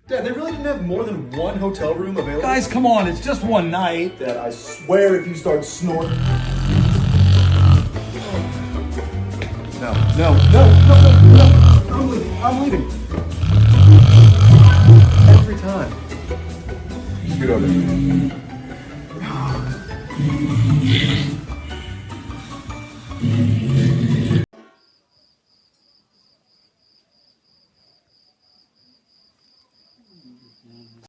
Dad, they really didn't have more than one hotel room available? Guys, come on, it's just one night. Dad, I swear if you start snoring... No. I'm leaving. Every time. Get over here.